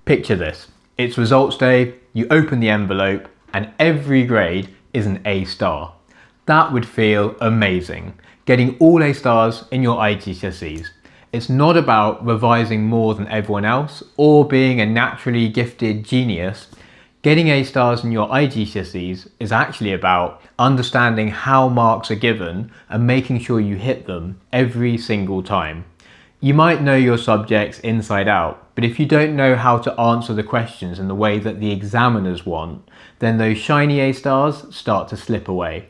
Picture this. It's results day, you open the envelope, and every grade is an A star. That would feel amazing, getting all A stars in your IGCSEs. It's not about revising more than everyone else or being a naturally gifted genius. Getting A stars in your IGCSEs is actually about understanding how marks are given and making sure you hit them every single time. You might know your subjects inside out, but if you don't know how to answer the questions in the way that the examiners want, then those shiny A stars start to slip away.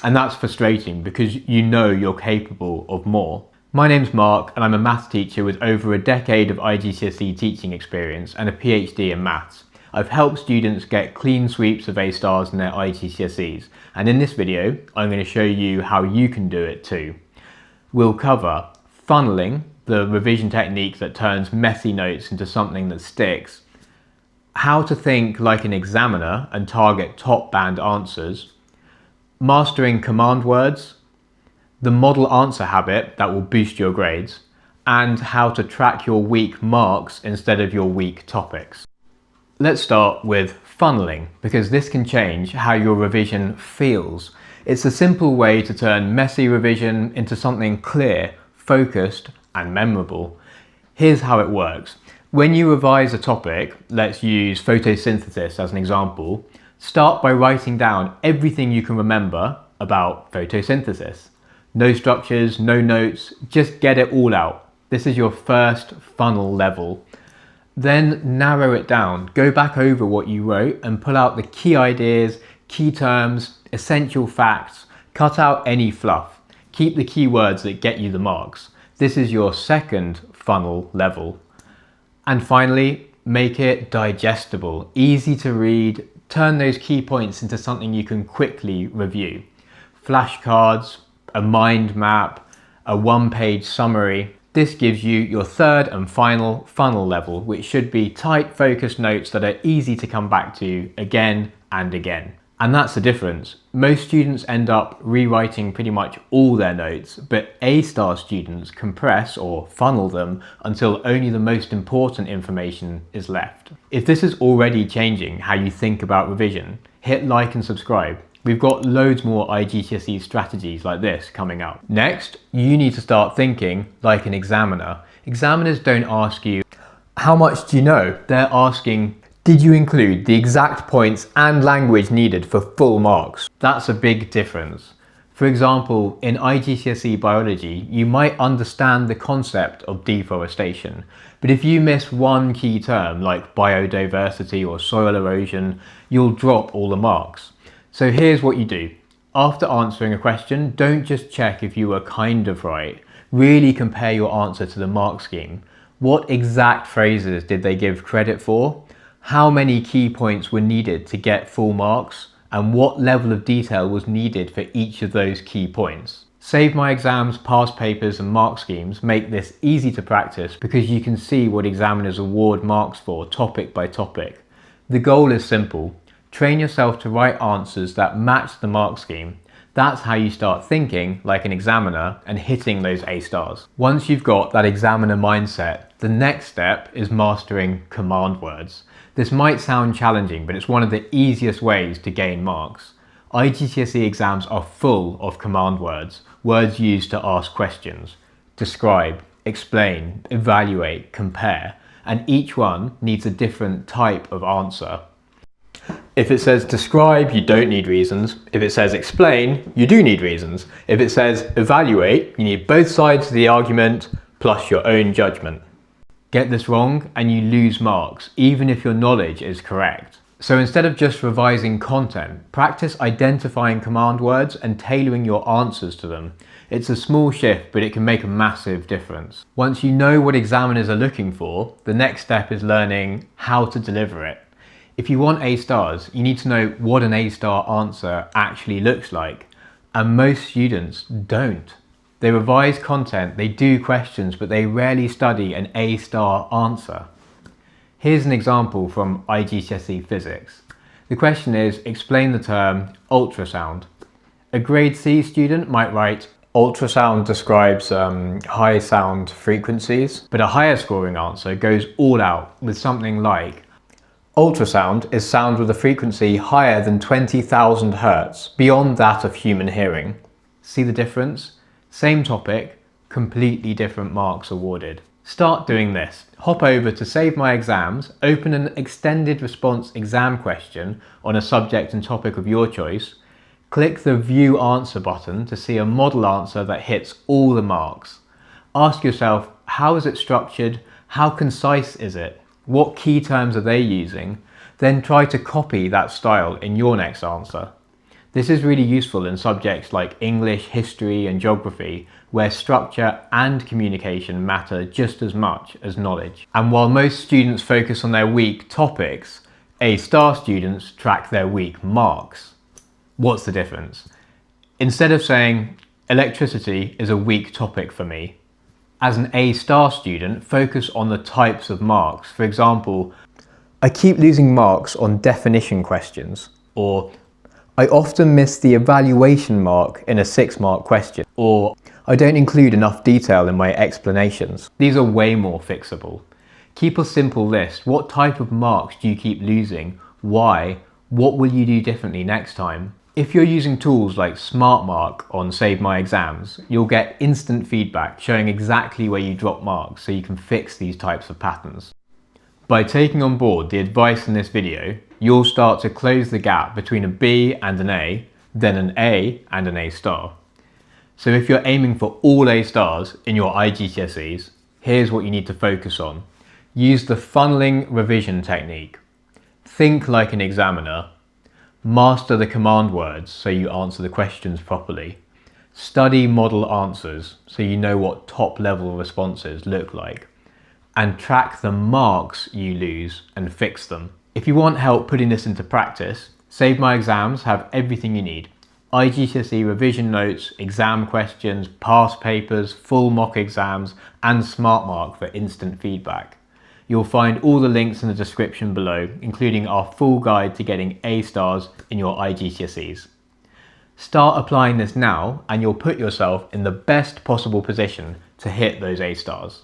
And that's frustrating because you know you're capable of more. My name's Mark and I'm a maths teacher with over a decade of IGCSE teaching experience and a PhD in maths. I've helped students get clean sweeps of A stars in their IGCSEs, and in this video I'm going to show you how you can do it too. We'll cover funneling, the revision technique that turns messy notes into something that sticks, how to think like an examiner and target top band answers, mastering command words, the model answer habit that will boost your grades, and how to track your weak marks instead of your weak topics. Let's start with funneling, because this can change how your revision feels. It's a simple way to turn messy revision into something clear, focused, and memorable. Here's how it works. When you revise a topic, let's use photosynthesis as an example, start by writing down everything you can remember about photosynthesis. No structures, no notes, just get it all out. This is your first funnel level. Then narrow it down, go back over what you wrote and pull out the key ideas, key terms, essential facts, cut out any fluff. Keep the key words that get you the marks. This is your second funnel level. And finally, make it digestible, easy to read, turn those key points into something you can quickly review. Flashcards, a mind map, a one-page summary. This gives you your third and final funnel level, which should be tight, focused notes that are easy to come back to again and again. And that's the difference. Most students end up rewriting pretty much all their notes, but A-star students compress or funnel them until only the most important information is left. If this is already changing how you think about revision, hit like and subscribe. We've got loads more IGCSE strategies like this coming up. Next, you need to start thinking like an examiner. Examiners don't ask you, how much do you know? They're asking, did you include the exact points and language needed for full marks? That's a big difference. For example, in IGCSE biology, you might understand the concept of deforestation, but if you miss one key term like biodiversity or soil erosion, you'll drop all the marks. So here's what you do. After answering a question, don't just check if you were kind of right. Really compare your answer to the mark scheme. What exact phrases did they give credit for? How many key points were needed to get full marks? And what level of detail was needed for each of those key points? Save My Exams, past papers and mark schemes make this easy to practice because you can see what examiners award marks for topic by topic. The goal is simple. Train yourself to write answers that match the mark scheme. That's how you start thinking like an examiner and hitting those A stars. Once you've got that examiner mindset, the next step is mastering command words. This might sound challenging, but it's one of the easiest ways to gain marks. IGCSE exams are full of command words, words used to ask questions. Describe, explain, evaluate, compare, and each one needs a different type of answer. If it says describe, you don't need reasons. If it says explain, you do need reasons. If it says evaluate, you need both sides of the argument plus your own judgment. Get this wrong and you lose marks, even if your knowledge is correct. So instead of just revising content, practice identifying command words and tailoring your answers to them. It's a small shift, but it can make a massive difference. Once you know what examiners are looking for, the next step is learning how to deliver it. If you want A stars, you need to know what an A star answer actually looks like, and most students don't. They revise content, they do questions, but they rarely study an A star answer. Here's an example from IGCSE physics. The question is, explain the term ultrasound. A grade C student might write, Ultrasound describes high sound frequencies, but a higher scoring answer goes all out with something like, ultrasound is sound with a frequency higher than 20,000 Hertz, beyond that of human hearing. See the difference? Same topic, completely different marks awarded. Start doing this. Hop over to Save My Exams, open an extended response exam question on a subject and topic of your choice, click the View Answer button to see a model answer that hits all the marks. Ask yourself, how is it structured? How concise is it? What key terms are they using? Then try to copy that style in your next answer. This is really useful in subjects like English, history and geography, where structure and communication matter just as much as knowledge. And while most students focus on their weak topics, A-star students track their weak marks. What's the difference? Instead of saying, electricity is a weak topic for me, as an A-star student, focus on the types of marks. For example, I keep losing marks on definition questions, or I often miss the evaluation mark in a 6-mark question, or I don't include enough detail in my explanations. These are way more fixable. Keep a simple list. What type of marks do you keep losing? Why? What will you do differently next time? If you're using tools like SmartMark on Save My Exams, you'll get instant feedback showing exactly where you drop marks so you can fix these types of patterns. By taking on board the advice in this video, you'll start to close the gap between a B and an A, then an A and an A-star. So if you're aiming for all A-stars in your IGCSEs, here's what you need to focus on. Use the funneling revision technique. Think like an examiner. Master the command words so you answer the questions properly. Study model answers so you know what top-level responses look like. And track the marks you lose and fix them. If you want help putting this into practice, Save My Exams have everything you need. IGCSE revision notes, exam questions, past papers, full mock exams, and SmartMark for instant feedback. You'll find all the links in the description below, including our full guide to getting A-stars in your IGCSEs. Start applying this now and you'll put yourself in the best possible position to hit those A-stars.